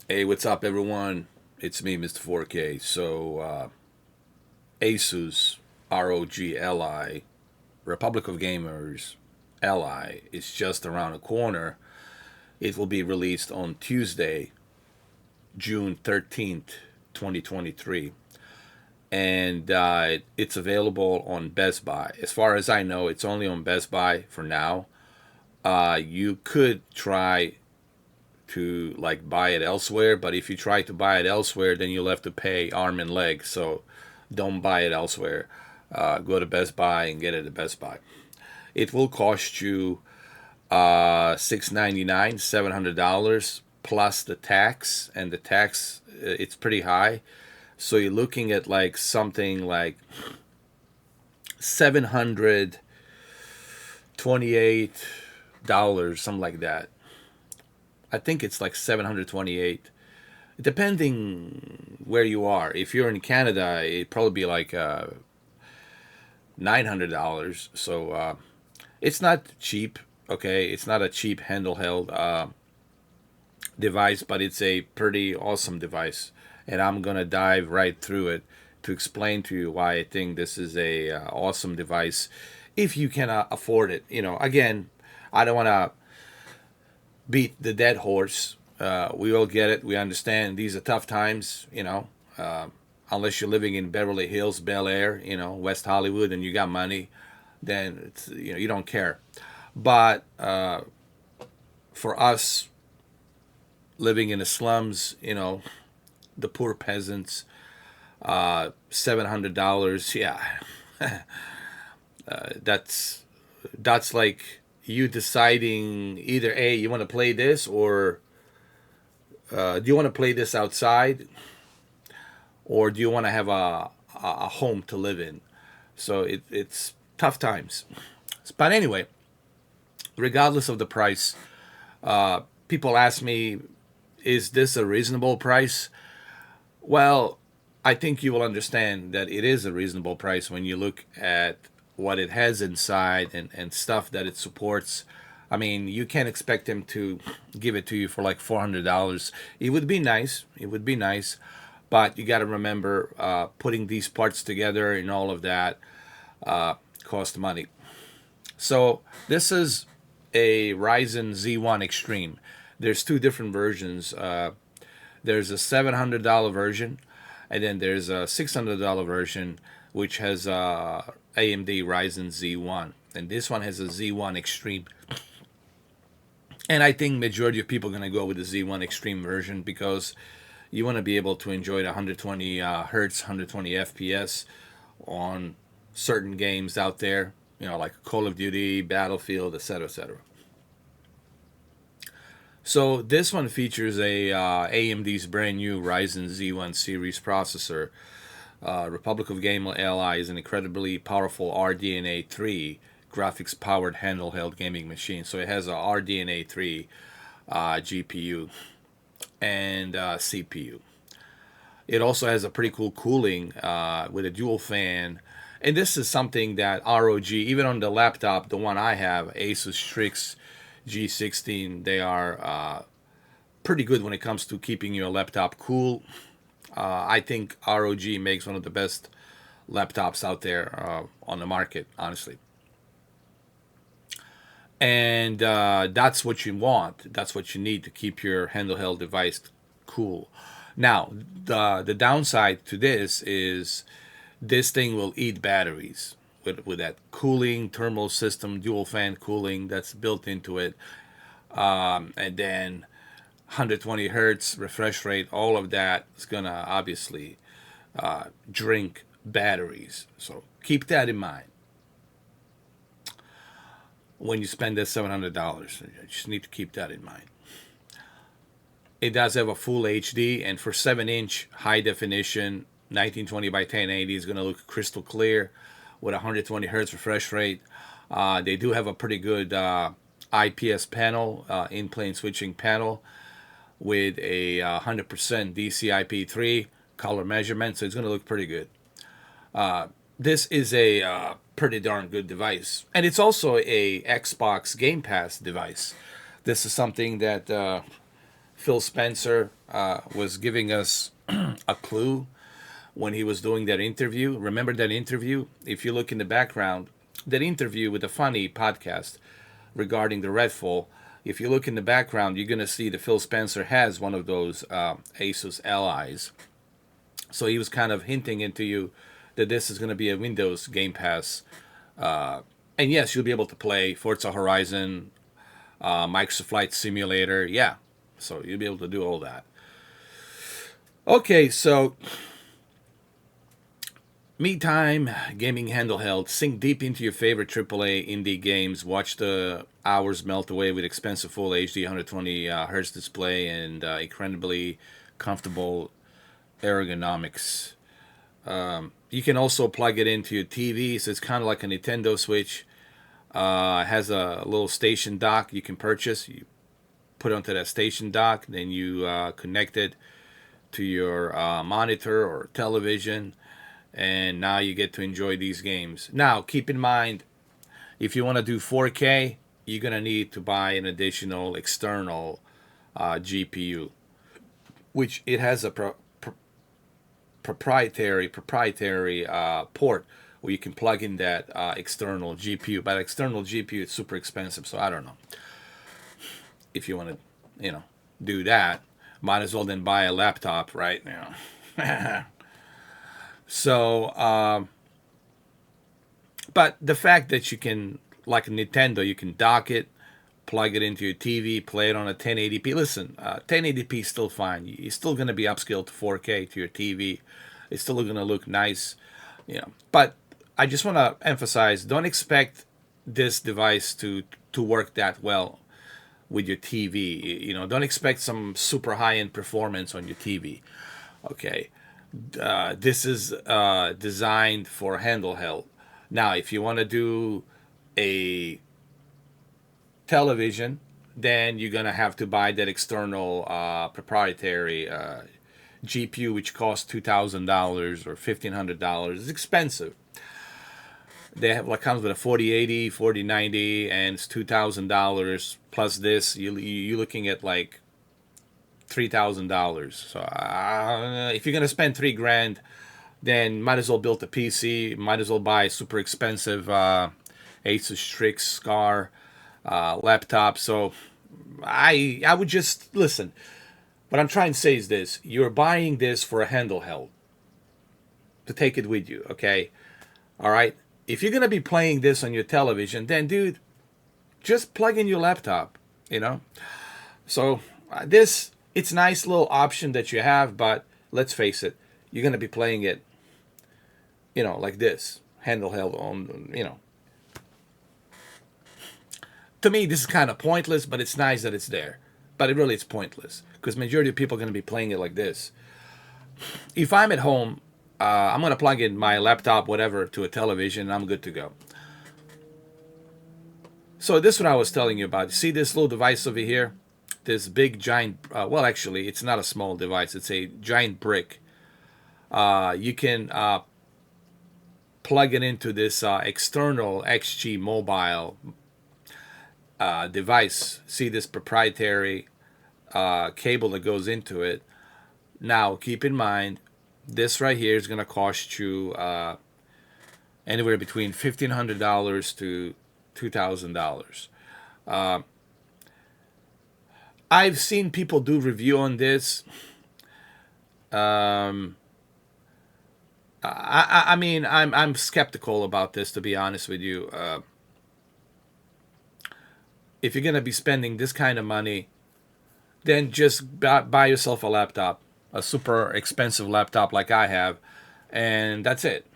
Hey, what's up, everyone? It's me, Mr. 4K. Asus ROG Ally, Republic of Gamers Ally, is just around the corner. It will be released on Tuesday, June 13th, 2023. And it's available on Best Buy. As far as I know, it's only on Best Buy for now. You could try to like buy it elsewhere, but if you try to buy it elsewhere, then you'll have to pay arm and leg. So don't buy it elsewhere. Go to Best Buy and get it at Best Buy. It will cost you $699, $700 plus the tax, and the tax it's pretty high. So you're looking at like something like 728 dollars, something like that. I think it's like 728, depending where you are. If you're in Canada, it'd probably be like $900. So it's not cheap. Okay, it's not a cheap handheld device, but it's a pretty awesome device, and I'm gonna dive right through it to explain to you why I think this is a awesome device. If you can afford it, again, I don't want to beat the dead horse. We all get it. We understand these are tough times, unless you're living in Beverly Hills, Bel Air, West Hollywood, and you got money, then you don't care. But for us living in the slums, the poor peasants, $700, yeah, that's like you deciding either a you want to play this or do you want to play this outside, or do you want to have a home to live in? So it's tough times. But anyway, regardless of the price, people ask me, is this a reasonable price? Well, I think you will understand that it is a reasonable price when you look at what it has inside and stuff that it supports. I mean, you can't expect them to give it to you for like $400. It would be nice. It would be nice. But you got to remember, putting these parts together and all of that cost money. So this is a Ryzen Z1 Extreme. There's two different versions. There's a $700 version, and then there's a $600 version, which has AMD Ryzen Z1, and this one has a Z1 Extreme. And I think majority of people are going to go with the Z1 Extreme version because you want to be able to enjoy the 120 hertz, 120 FPS on certain games out there, like Call of Duty, Battlefield, etc., etc. So this one features a AMD's brand new Ryzen Z1 series processor. Republic of Gamer Ally is an incredibly powerful RDNA 3 graphics powered handheld gaming machine. So it has a RDNA 3 GPU and CPU. It also has a pretty cool cooling with a dual fan. And this is something that ROG, even on the laptop, the one I have, Asus Strix G16, they are pretty good when it comes to keeping your laptop cool. I think ROG makes one of the best laptops out there on the market, honestly. And that's what you want. That's what you need to keep your handheld device cool. Now, the downside to this is this thing will eat batteries with that cooling thermal system, dual fan cooling that's built into it, and then 120 hertz refresh rate. All of that is gonna obviously drink batteries. So keep that in mind when you spend that $700. You just need to keep that in mind. It does have a full HD, and for 7-inch high definition, 1920 by 1080 is going to look crystal clear with 120 hertz refresh rate. They do have a pretty good IPS panel, in plane switching panel, with a 100% DCI-P3 color measurement, so it's going to look pretty good. This is a pretty darn good device, and it's also a Xbox Game Pass device. This is something that Phil Spencer was giving us a clue when he was doing that interview. Remember that interview? If you look in the background, that interview with the funny podcast regarding the Redfall, if you look in the background, you're going to see that Phil Spencer has one of those Asus Allies. So he was kind of hinting into you that this is going to be a Windows Game Pass. And yes, you'll be able to play Forza Horizon, Microsoft Flight Simulator. Yeah, so you'll be able to do all that. Okay, so me time, gaming handheld. Sink deep into your favorite AAA indie games. Watch the hours melt away with expensive Full HD 120 hertz display and incredibly comfortable ergonomics. You can also plug it into your TV, so it's kind of like a Nintendo Switch. It has a little station dock you can purchase. You put it onto that station dock, then you connect it to your monitor or television, and now you get to enjoy these games. Now, keep in mind, if you want to do 4K, you're going to need to buy an additional external GPU, which it has a proprietary port where you can plug in that external GPU. But external GPU is super expensive, so I don't know. If you want to, do that, might as well then buy a laptop, right? So, but the fact that you can, like a Nintendo, you can dock it, plug it into your TV, play it on a 1080p. Listen, 1080p is still fine. You're still going to be upscaled to 4K to your TV. It's still going to look nice, But I just want to emphasize: don't expect this device to work that well with your TV. Don't expect some super high-end performance on your TV. Okay, this is designed for handheld. Now, if you want to do a television, then you're gonna have to buy that external proprietary GPU, which costs $2,000 or $1,500. It's expensive. They have comes with a 4080, 4090, and it's $2,000 plus this. You're looking at like $3,000. So if you're gonna spend $3,000, then might as well build a PC. Might as well buy a super expensive Asus Strix Scar laptop. So I would just listen. What I'm trying to say is this: you're buying this for a handheld to take it with you. Okay, all right. If you're gonna be playing this on your television, then dude, just plug in your laptop. So this it's a nice little option that you have, but let's face it, you're gonna be playing it, like this handheld on, To me, this is kind of pointless, but it's nice that it's there. But it's pointless because majority of people are going to be playing it like this. If I'm at home, I'm going to plug in my laptop, whatever, to a television, and I'm good to go. So this is what I was telling you about. See this little device over here? This big, giant, well, actually, it's not a small device. It's a giant brick. You can plug it into this external XG mobile device. See this proprietary cable that goes into it. Now, keep in mind, this right here is going to cost you anywhere between $1,500 to $2,000. I've seen people do review on this. I mean, I'm skeptical about this, to be honest with you. If you're gonna be spending this kind of money, then just buy yourself a laptop, a super expensive laptop like I have, and that's it.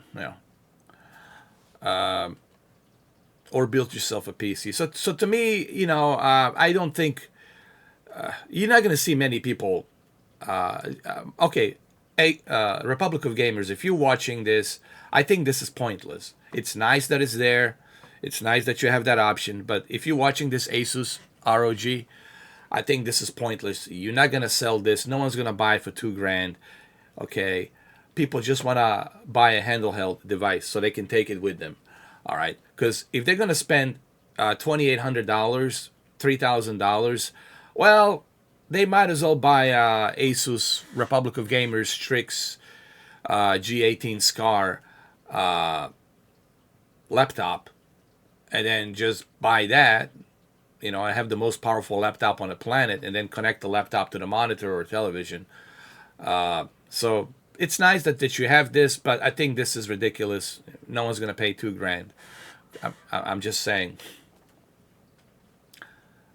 Or build yourself a PC. So to me, I don't think you're not gonna see many people. Okay, Republic of Gamers, if you're watching this, I think this is pointless. It's nice that it's there. It's nice that you have that option. But if you're watching this Asus ROG, I think this is pointless. You're not going to sell this. No one's going to buy it for $2,000. Okay. People just want to buy a handheld device so they can take it with them. All right. Because if they're going to spend $2,800, $3,000, well, they might as well buy Asus Republic of Gamers Strix G18 Scar laptop, and then just buy that. I have the most powerful laptop on the planet, and then connect the laptop to the monitor or television. So it's nice that you have this, but I think this is ridiculous. No one's gonna pay $2,000. I'm just saying.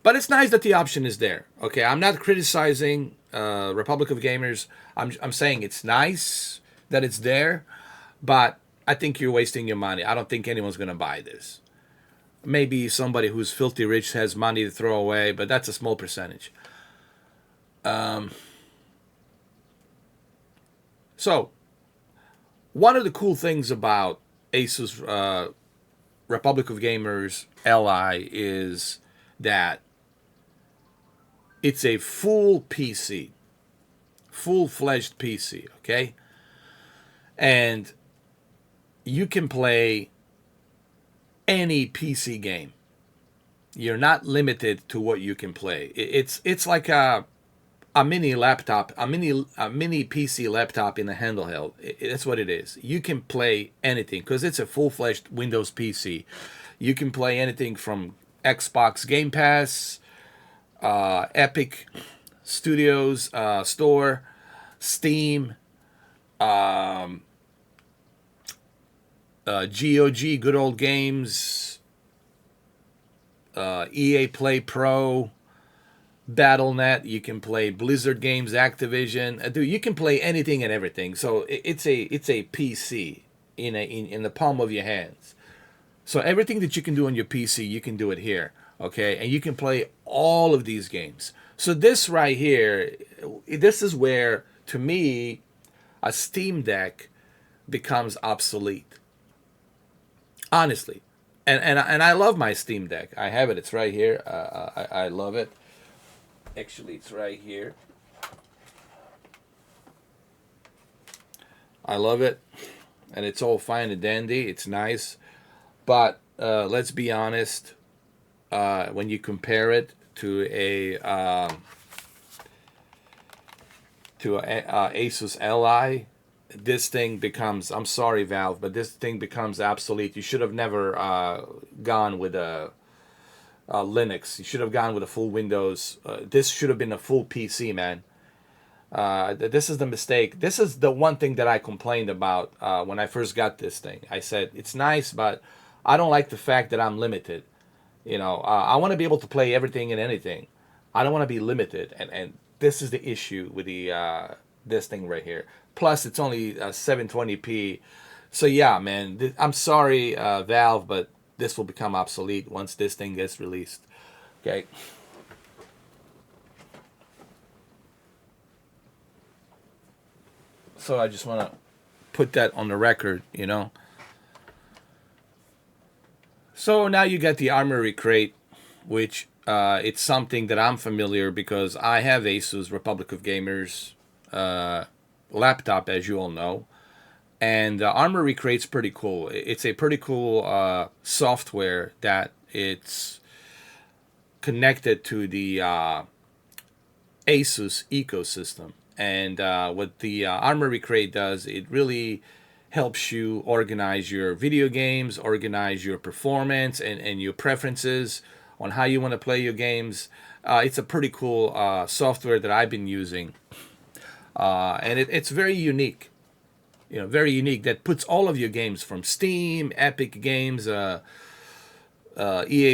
But it's nice that the option is there. Okay, I'm not criticizing Republic of Gamers. I'm saying it's nice that it's there, but I think you're wasting your money. I don't think anyone's gonna buy this. Maybe somebody who's filthy rich has money to throw away, but that's a small percentage. So, one of the cool things about Asus Republic of Gamers Ally is that it's a full PC, full-fledged PC, okay? And you can play any PC game. You're not limited to what you can play. It's like a mini laptop, a mini PC laptop in a handheld. That's what it is. You can play anything because it's a full-fledged Windows PC. You can play anything from Xbox Game Pass, Epic Studios Store, Steam, GOG, Good Old Games, EA Play Pro, BattleNet. You can play Blizzard games, Activision. Dude, you can play anything and everything. So it's a PC in the palm of your hands. So everything that you can do on your PC, you can do it here. Okay, and you can play all of these games. So this right here, this is where, to me, a Steam Deck becomes obsolete. Honestly, and I love my Steam Deck. I have it. It's right here. I love it. Actually, it's right here. I love it, and it's all fine and dandy. It's nice, but let's be honest. When you compare it to a Asus Ally, this thing becomes, I'm sorry, Valve, but this thing becomes obsolete. You should have never gone with a Linux. You should have gone with a full Windows. This should have been a full PC, man. This is the mistake. This is the one thing that I complained about when I first got this thing. I said, it's nice, but I don't like the fact that I'm limited. I want to be able to play everything and anything. I don't want to be limited, and this is the issue with the this thing right here. Plus, it's only 720p. So yeah, man, I'm sorry, Valve, but this will become obsolete once this thing gets released. Okay. So I just want to put that on the record. So now you got the Armory Crate, which it's something that I'm familiar because I have Asus Republic of Gamers laptop, as you all know. And Armory Crate's pretty cool. It's a pretty cool software that it's connected to the Asus ecosystem. And what the Armory Crate does, it really helps you organize your video games, organize your performance and your preferences on how you want to play your games. It's a pretty cool software that I've been using. And it's very unique. Very unique. That puts all of your games from Steam, Epic Games, EA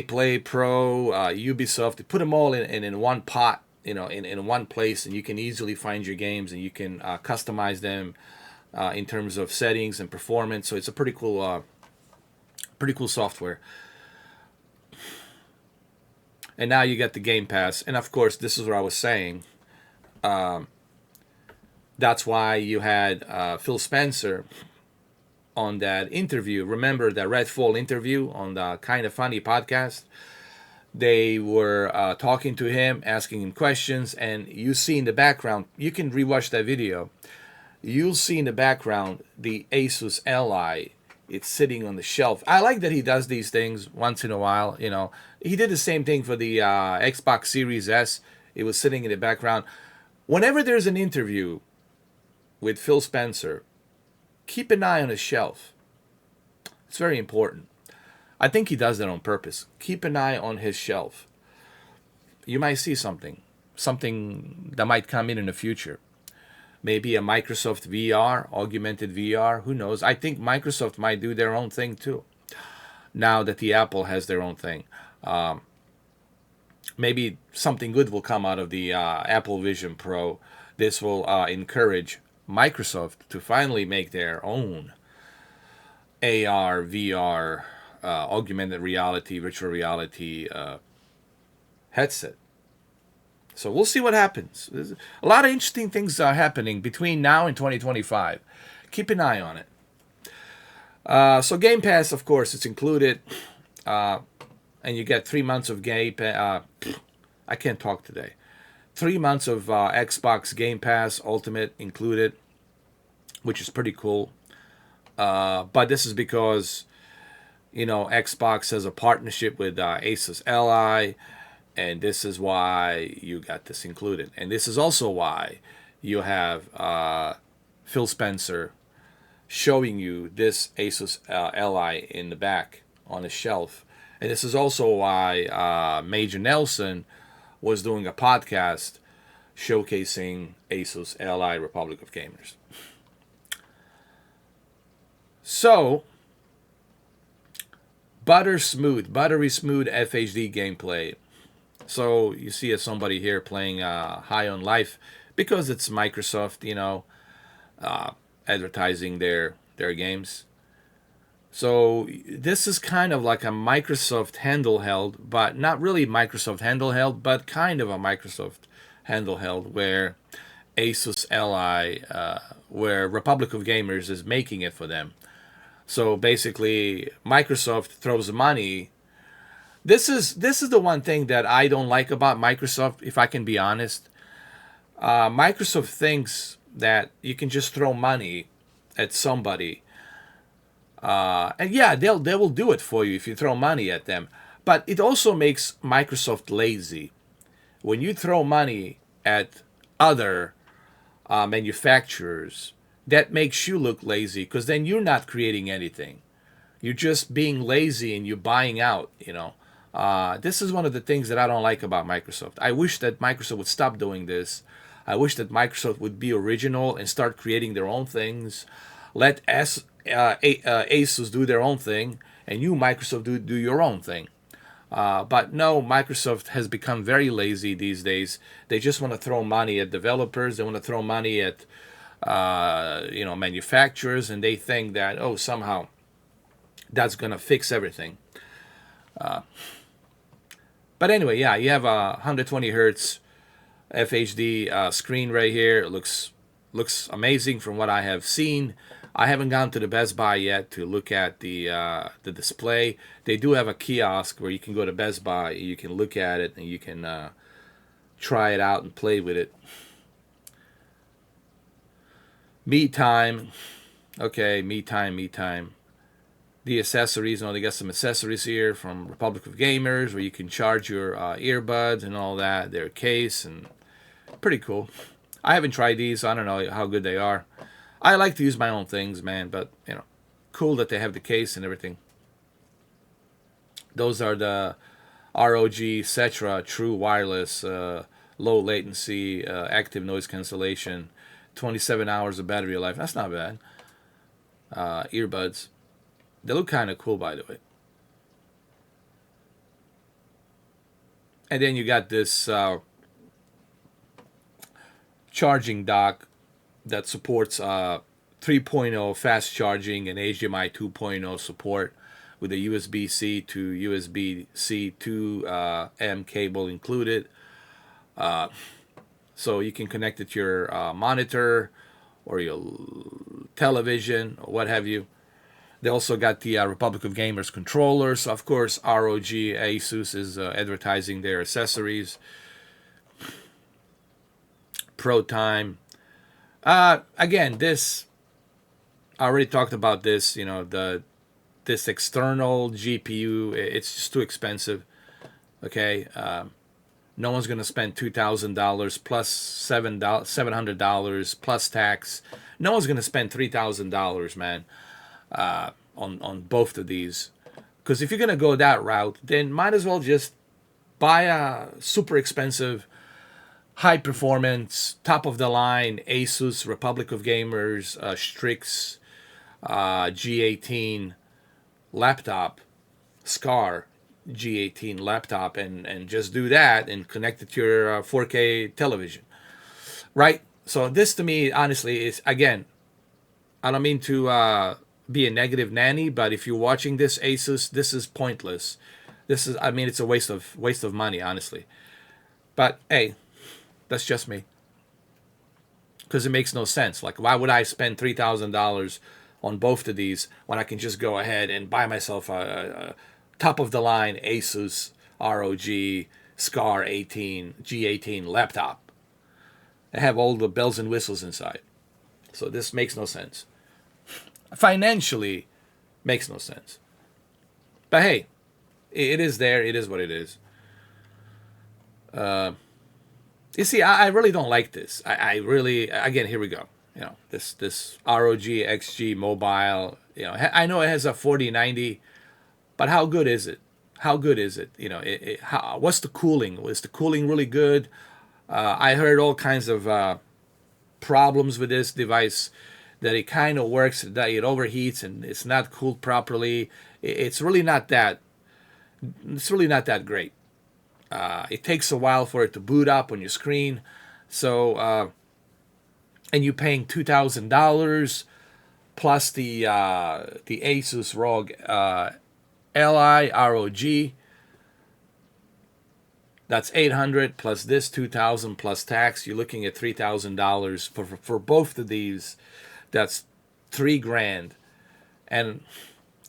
Play Pro, Ubisoft. They put them all in one pot, in one place, and you can easily find your games and you can customize them in terms of settings and performance. So it's a pretty cool software. And now you got the Game Pass, and of course, this is what I was saying. That's why you had Phil Spencer on that interview. Remember that Redfall interview on the Kind of Funny podcast? They were talking to him, asking him questions, and you see in the background, you can rewatch that video. You'll see in the background the Asus Ally. It's sitting on the shelf. I like that he does these things once in a while. He did the same thing for the Xbox Series S. It was sitting in the background. Whenever there's an interview with Phil Spencer, keep an eye on his shelf. It's very important. I think he does that on purpose. Keep an eye on his shelf. You might see something that might come in the future. Maybe a Microsoft VR, augmented VR, who knows? I think Microsoft might do their own thing too, now that the Apple has their own thing. Maybe something good will come out of the Apple Vision Pro. This will encourage Microsoft to finally make their own AR, VR, augmented reality, virtual reality headset. So we'll see what happens. There's a lot of interesting things are happening between now and 2025. Keep an eye on it. So Game Pass, of course, it's included. And you get 3 months of Game Pass. I can't talk today. 3 months of Xbox Game Pass Ultimate included, which is pretty cool. But this is because, Xbox has a partnership with Asus Ally, and this is why you got this included. And this is also why you have Phil Spencer showing you this Asus Ally in the back on the shelf. And this is also why Major Nelson was doing a podcast showcasing Asus Ally Republic of Gamers. So, buttery smooth FHD gameplay. So you see somebody here playing High on Life because it's Microsoft, advertising their games. So this is kind of like a Microsoft handheld, but not really Microsoft handheld, but kind of a Microsoft handheld where Asus Ally, where Republic of Gamers is making it for them. So basically, Microsoft throws money. This is the one thing that I don't like about Microsoft, if I can be honest. Microsoft thinks that you can just throw money at somebody. And yeah, they will do it for you if you throw money at them. But it also makes Microsoft lazy. When you throw money at other manufacturers, that makes you look lazy because then you're not creating anything. You're just being lazy and you're buying out, This is one of the things that I don't like about Microsoft. I wish that Microsoft would stop doing this. I wish that Microsoft would be original and start creating their own things. Let Asus do their own thing, and you, Microsoft, do your own thing. But no, Microsoft has become very lazy these days. They just want to throw money at developers. They want to throw money at manufacturers, and they think that somehow that's gonna fix everything. But anyway, yeah, you have a 120 hertz FHD screen right here. It looks amazing from what I have seen. I haven't gone to the Best Buy yet to look at the display. They do have a kiosk where you can go to Best Buy, you can look at it, and you can try it out and play with it. Me time. Okay, me time. The accessories, they got some accessories here from Republic of Gamers where you can charge your earbuds and all that, their case, and pretty cool. I haven't tried these, so I don't know how good they are. I like to use my own things, man, but, cool that they have the case and everything. Those are the ROG Cetra True Wireless Low Latency Active Noise Cancellation, 27 hours of battery life. That's not bad. Earbuds. They look kind of cool, by the way. And then you got this charging dock that supports 3.0 fast charging and HDMI 2.0 support with a USB-C to USB-C 2M cable included. So you can connect it to your monitor or your television or what have you. They also got the Republic of Gamers controllers. So of course, ROG Asus is advertising their accessories. Pro Time. Again, this I already talked about this. This external GPU. It's just too expensive. Okay. No one's going to spend $2,000 plus $700 plus tax. No one's going to spend $3,000, man, on both of these. Because if you're going to go that route, then might as well just buy a super expensive, high performance, top of the line Asus Republic of Gamers Strix G18 laptop, SCAR G18 laptop, and just do that and connect it to your 4K television, right? So this to me, honestly, is, again, I don't mean to be a negative nanny, but if you're watching this Asus, this is pointless. This is, I mean, it's a waste of money, honestly. But hey, that's just me. Because it makes no sense. Like, why would I spend $3,000 on both of these when I can just go ahead and buy myself a top of the line Asus ROG SCAR 18 G18 laptop? I have all the bells and whistles inside. So this makes no sense. Financially, makes no sense. But hey, it is there. It is what it is. You see, I really don't like this. I really, again, here we go. You know, this ROG XG mobile. You know, I know it has a 4090, but how good is it? How good is it? You know, what's the cooling? Was the cooling really good? I heard all kinds of problems with this device, that it kind of works, that it overheats and it's not cooled properly. It's really not that. It's really not that great. It takes a while for it to boot up on your screen. So, and you're paying $2,000 plus the Asus ROG Ally ROG. That's $800 plus this $2,000 plus tax. You're looking at $3,000 for both of these. That's $3,000. And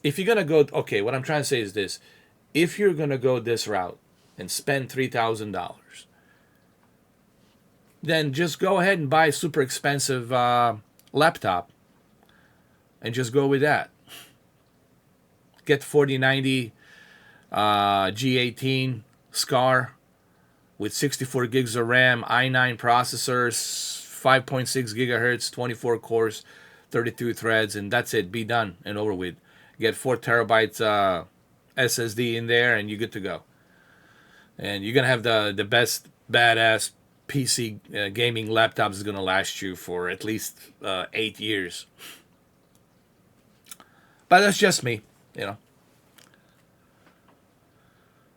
if you're gonna go, okay, what I'm trying to say is this: if you're gonna go this route and spend $3,000, then just go ahead and buy a super expensive laptop and just go with that. Get 4090 G18 SCAR with 64 gigs of RAM, i9 processors, 5.6 gigahertz, 24 cores, 32 threads, and that's it. Be done and over with. Get 4 terabytes SSD in there, and you're good to go. And you're gonna have the best badass PC gaming laptop is gonna last you for at least 8 years. But that's just me, you know.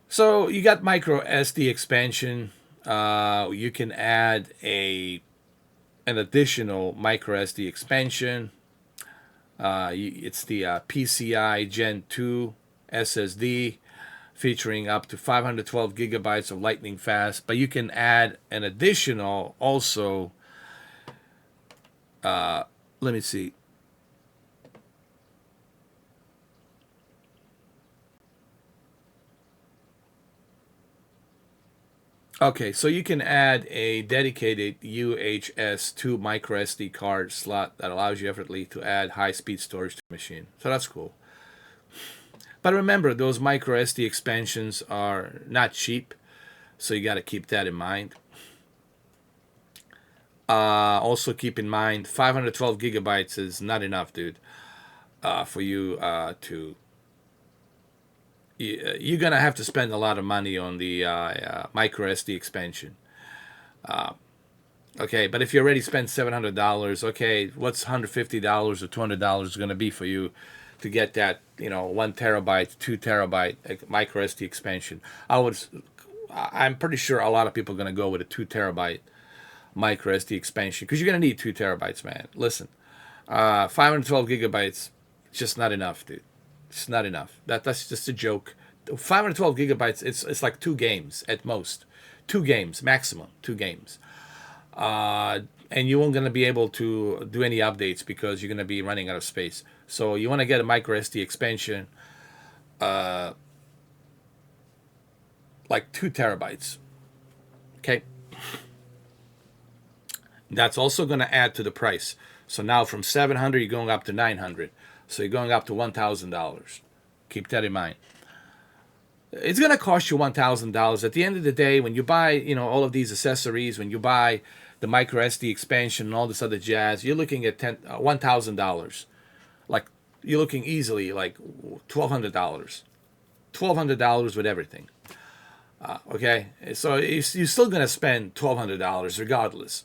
So you got micro SD expansion. You can add an additional micro SD expansion. It's the PCI Gen 2 SSD, featuring up to 512 gigabytes of lightning fast. But you can add an additional also. Let me see. Okay, so you can add a dedicated UHS 2 micro SD card slot that allows you effortlessly to add high-speed storage to the machine. So that's cool. But remember, those micro SD expansions are not cheap, so you got to keep that in mind. Also keep in mind, 512 gigabytes is not enough, dude, for you to... You're going to have to spend a lot of money on the micro SD expansion. Okay, but if you already spent $700, okay, what's $150 or $200 going to be for you to get that, 1 terabyte, 2 terabyte micro SD expansion? I'm pretty sure a lot of people are going to go with a 2 terabyte micro SD expansion, because you're going to need 2 terabytes, man. Listen, 512 gigabytes, just not enough, dude. It's not enough. That's just a joke. 512 gigabytes, it's like 2 games at most. 2 games, maximum, 2 games. And you won't going to be able to do any updates because you're going to be running out of space. So you want to get a micro SD expansion, like 2 terabytes. Okay? That's also going to add to the price. So now from $700, you're going up to $900. So you're going up to $1,000. Keep that in mind. It's gonna cost you $1,000 at the end of the day. When you buy, all of these accessories, when you buy the micro SD expansion and all this other jazz, you're looking at $1,000. Like, you're looking easily like $1,200, $1,200 with everything. Okay, so you're still gonna spend $1,200 regardless.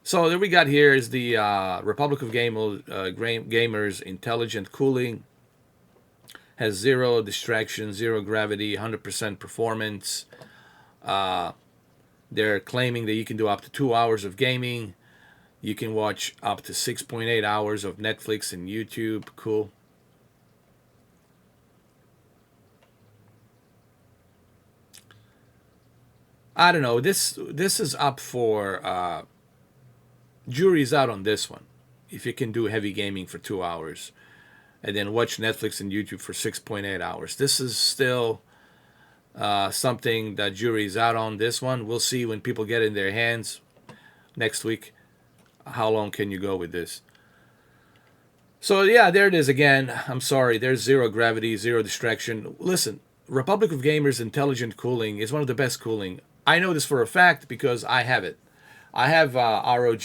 So there we got here is the Republic of Gamers Intelligent Cooling. Has zero distraction, zero gravity, 100% performance. They're claiming that you can do up to 2 hours of gaming. You can watch up to 6.8 hours of Netflix and YouTube. Cool. I don't know. This is up for jury's out on this one. If you can do heavy gaming for 2 hours and then watch Netflix and YouTube for 6.8 hours, this is still something that jury's out on. This one, we'll see when people get in their hands next week. How long can you go with this? So yeah, there it is again. I'm sorry, there's zero gravity, zero distraction. Listen, Republic of Gamers Intelligent Cooling is one of the best cooling. I know this for a fact because I have it. I have ROG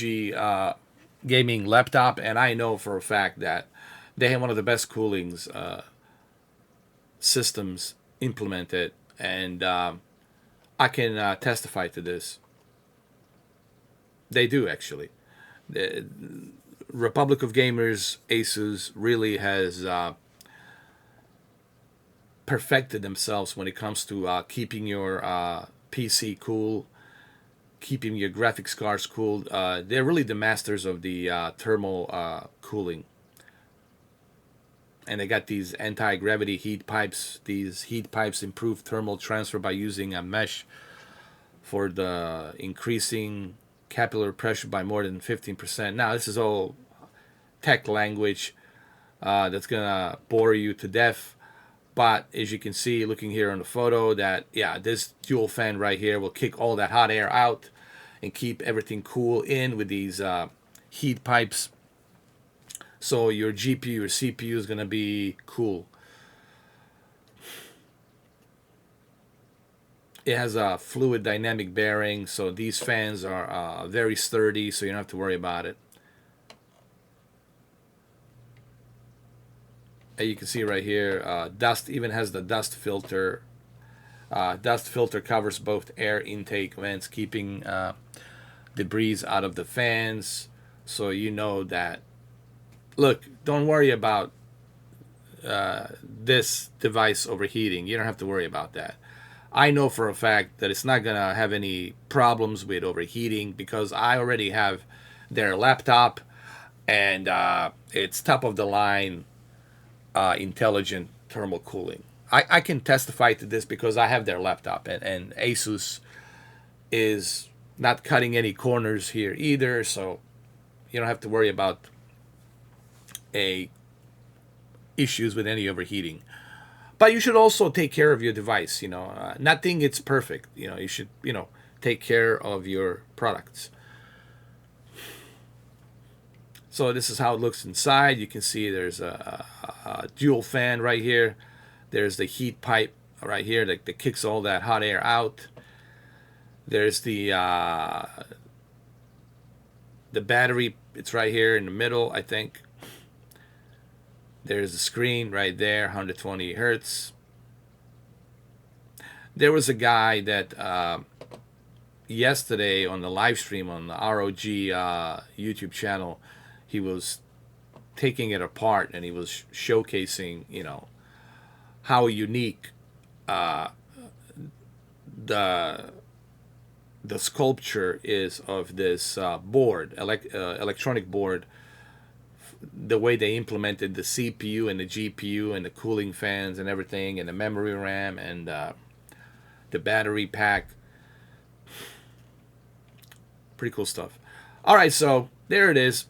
gaming laptop, and I know for a fact that they have one of the best coolings systems implemented, and I can testify to this. They do actually. The Republic of Gamers Asus really has perfected themselves when it comes to keeping your PC cool, keeping your graphics cards cool. They're really the masters of the thermal cooling. And they got these anti-gravity heat pipes. These heat pipes improve thermal transfer by using a mesh for the increasing capillary pressure by more than 15%. Now, this is all tech language that's going to bore you to death. But as you can see, looking here on the photo, that, yeah, this dual fan right here will kick all that hot air out and keep everything cool in with these heat pipes. So your GPU, your CPU is going to be cool. It has a fluid dynamic bearing, so these fans are very sturdy, so you don't have to worry about it. And you can see right here, dust even has the dust filter. Dust filter covers both air intake vents, keeping debris out of the fans. So you know that. Look, don't worry about this device overheating. You don't have to worry about that. I know for a fact that it's not going to have any problems with overheating because I already have their laptop, and it's top of the line intelligent thermal cooling. I can testify to this because I have their laptop, and Asus is not cutting any corners here either, so you don't have to worry about issues with any overheating. But you should also take care of your device. Nothing it's perfect. You should take care of your products. So this is how it looks inside. You can see there's a dual fan right here. There's the heat pipe right here that kicks all that hot air out. There's the battery. It's right here in the middle, I think. There's the screen right there, 120 hertz. There was a guy that yesterday on the live stream on the ROG YouTube channel, he was taking it apart and he was showcasing, how unique the sculpture is of this board, electronic board. The way they implemented the CPU and the GPU and the cooling fans and everything, and the memory RAM and the battery pack. Pretty cool stuff. All right, so there it is.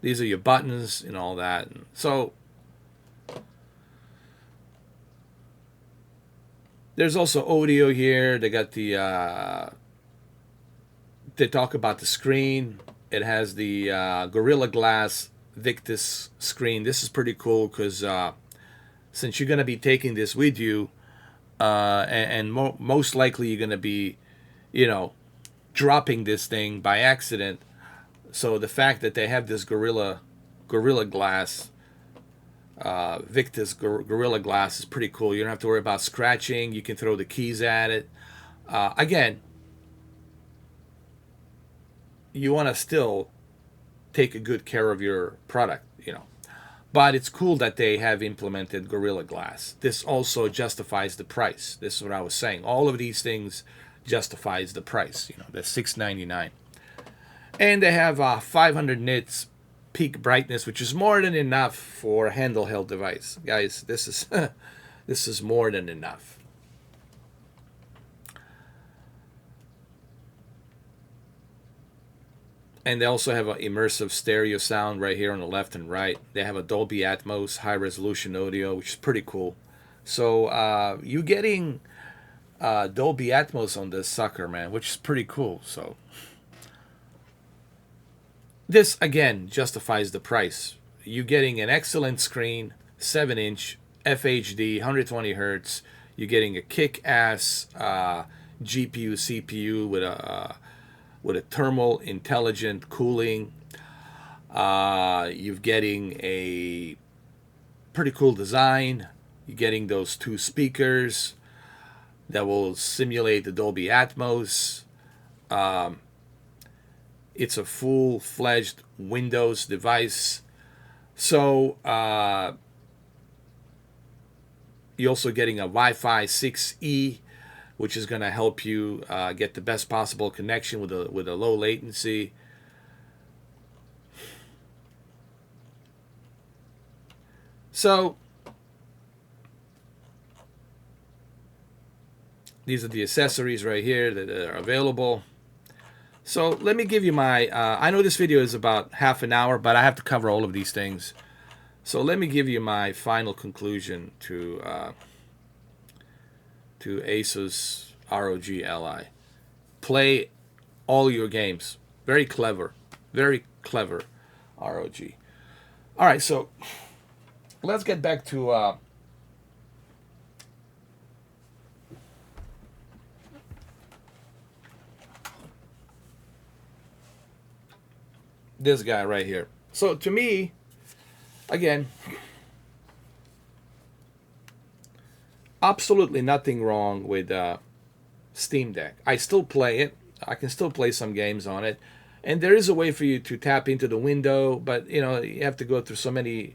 These are your buttons and all that. So there's also audio here. They got the they talk about the screen. It has the Gorilla Glass Victus screen. This is pretty cool because since you're going to be taking this with you, and most likely you're going to be, you know, dropping this thing by accident. So the fact that they have this Gorilla Glass, Victus Gorilla Glass is pretty cool. You don't have to worry about scratching. You can throw the keys at it. Again, you want to still take a good care of your product, you know. But it's cool that they have implemented Gorilla Glass. This also justifies the price. This is what I was saying. All of these things justifies the price. You know, the $699. And they have 500 nits peak brightness, which is more than enough for a handheld device. Guys, this is this is more than enough. And they also have an immersive stereo sound right here on the left and right. They have a Dolby Atmos high resolution audio, which is pretty cool. So you're getting Dolby Atmos on this sucker, man, which is pretty cool. So this again justifies the price. You're getting an excellent screen, 7-inch FHD, 120 hertz. You're getting a kick-ass GPU, CPU with a thermal intelligent cooling. You're getting a pretty cool design. You're getting those 2 speakers that will simulate the Dolby Atmos. It's a full-fledged Windows device. So you're also getting a Wi-Fi 6E, which is going to help you get the best possible connection with a low latency. So these are the accessories right here that are available. So let me give you my, I know this video is about half an hour, but I have to cover all of these things. So let me give you my final conclusion to Asus ROG Ally. Play all your games. Very clever ROG. All right, so let's get back to this guy right here. So to me, again, absolutely nothing wrong with Steam Deck. I still play it. I can still play some games on it. And there is a way for you to tap into the window, but you know, you have to go through so many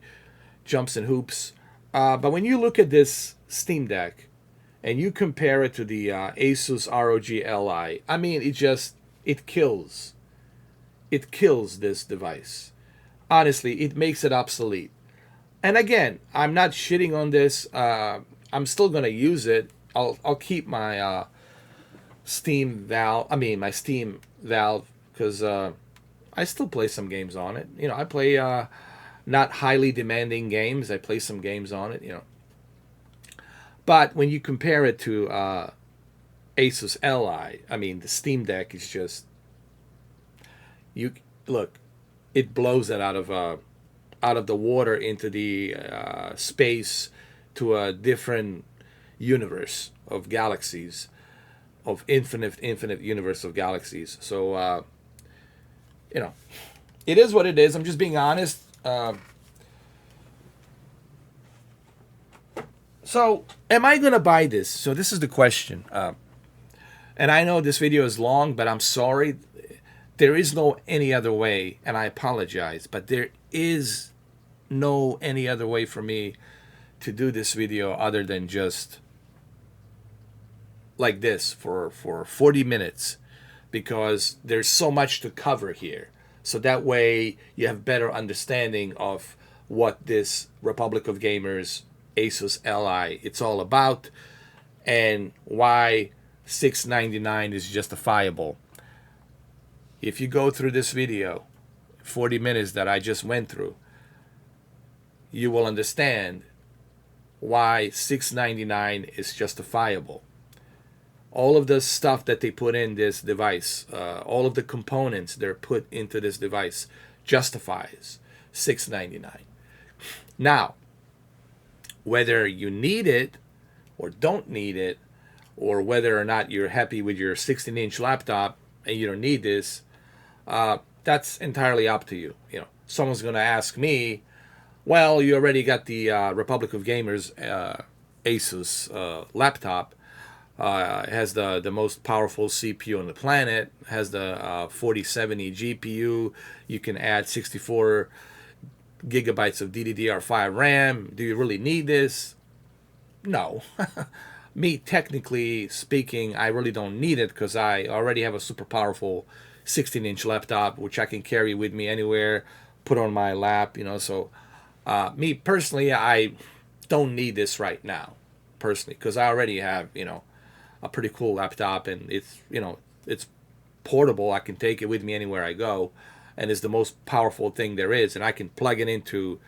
jumps and hoops. But when you look at this Steam Deck and you compare it to the Asus ROG Ally, I mean, it kills. It kills this device. Honestly, it makes it obsolete. And again, I'm not shitting on this. I'm still gonna use it. I'll keep my Steam Valve. My Steam Valve, because I still play some games on it. You know, I play not highly demanding games. I play some games on it. You know, but when you compare it to Asus Ally, I mean, the Steam Deck is just, you look, it blows it out of the water into the space to a different universe of galaxies, of infinite universe of galaxies. So you know, it is what it is. I'm just being honest. So am I gonna buy this? So this is the question. And I know this video is long, but I'm sorry. There is no any other way, and I apologize, but there is no any other way for me to do this video other than just like this for 40 minutes, because there's so much to cover here. So that way you have better understanding of what this Republic of Gamers Asus Ally it's all about, and why $699 is justifiable. If you go through this video, 40 minutes that I just went through, you will understand why $699 is justifiable. All of the stuff that they put in this device, all of the components they're put into this device justifies $699. Now, whether you need it or don't need it, or whether or not you're happy with your 16-inch laptop and you don't need this, that's entirely up to you. You know, someone's going to ask me, well, you already got the Republic of Gamers Asus laptop. It has the most powerful CPU on the planet, has the 4070 GPU. You can add 64 gigabytes of DDR5 RAM. Do you really need this? No. Me, technically speaking, I really don't need it because I already have a super powerful 16-inch laptop, which I can carry with me anywhere, put on my lap, you know. So me personally, I don't need this right now, personally, because I already have, you know, a pretty cool laptop, and it's, you know, it's portable. I can take it with me anywhere I go, and it's the most powerful thing there is, and I can plug it into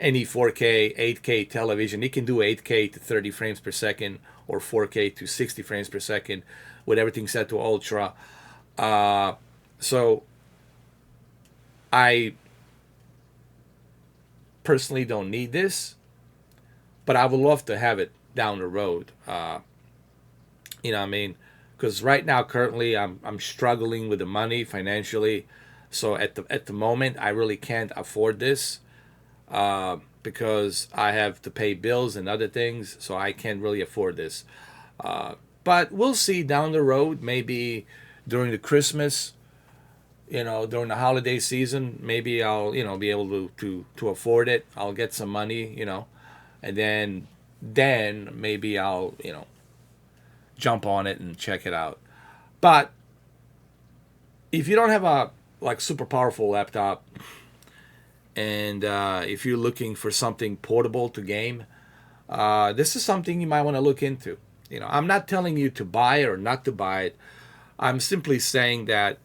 any 4K, 8K television. It can do 8K to 30 frames per second or 4K to 60 frames per second with everything set to ultra. So I personally don't need this, but I would love to have it down the road. You know what I mean? Because right now, currently, I'm struggling with the money financially. So at the moment, I really can't afford this. Because I have to pay bills and other things, so I can't really afford this. But we'll see down the road, maybe during the Christmas, you know, during the holiday season, maybe I'll, you know, be able to afford it. I'll get some money, you know, and then maybe I'll, you know, jump on it and check it out. But if you don't have a like super powerful laptop, and if you're looking for something portable to game, this is something you might want to look into. You know, I'm not telling you to buy it or not to buy it. I'm simply saying that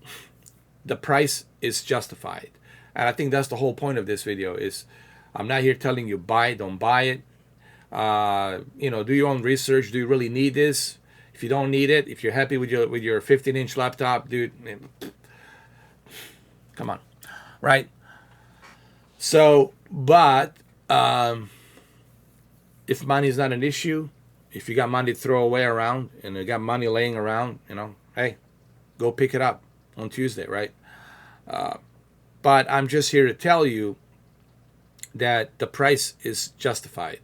the price is justified. And I think that's the whole point of this video is I'm not here telling you buy it, don't buy it. You know, do your own research. Do you really need this? If you don't need it, if you're happy with your 15-inch laptop, dude, come on, right? So, but if money is not an issue, if you got money to throw away around and you got money laying around, you know, hey, go pick it up on Tuesday, right? But I'm just here to tell you that the price is justified.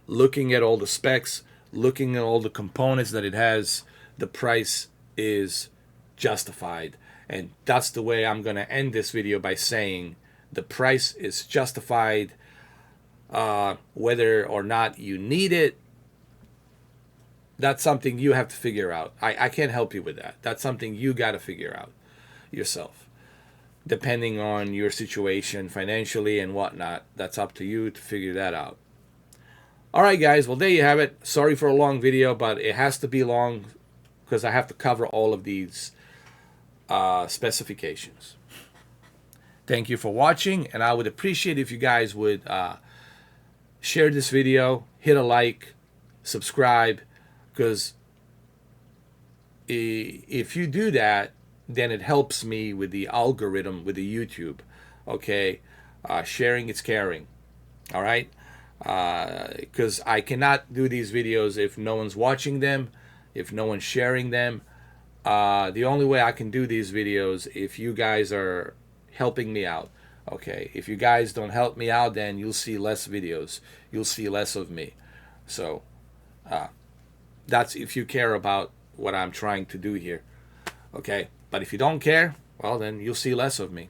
Looking at all the specs, looking at all the components that it has, the price is justified. And that's the way I'm going to end this video, by saying the price is justified. Whether or not you need it, that's something you have to figure out. I can't help you with that. That's something you got to figure out yourself. Depending on your situation financially and whatnot, that's up to you to figure that out. All right, guys. Well, there you have it. Sorry for a long video, but it has to be long because I have to cover all of these specifications. Thank you for watching, and I would appreciate if you guys would share this video, hit a like, subscribe, because if you do that, then it helps me with the algorithm, with the YouTube. Okay, sharing is caring. All right, because I cannot do these videos if no one's watching them, if no one's sharing them. The only way I can do these videos if you guys are helping me out. Okay, if you guys don't help me out, then you'll see less videos, you'll see less of me. So that's if you care about what I'm trying to do here. Okay, but if you don't care, well, then you'll see less of me.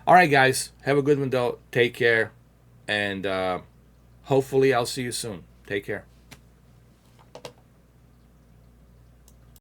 All right, guys, have a good one though. Take care, and hopefully I'll see you soon. Take care.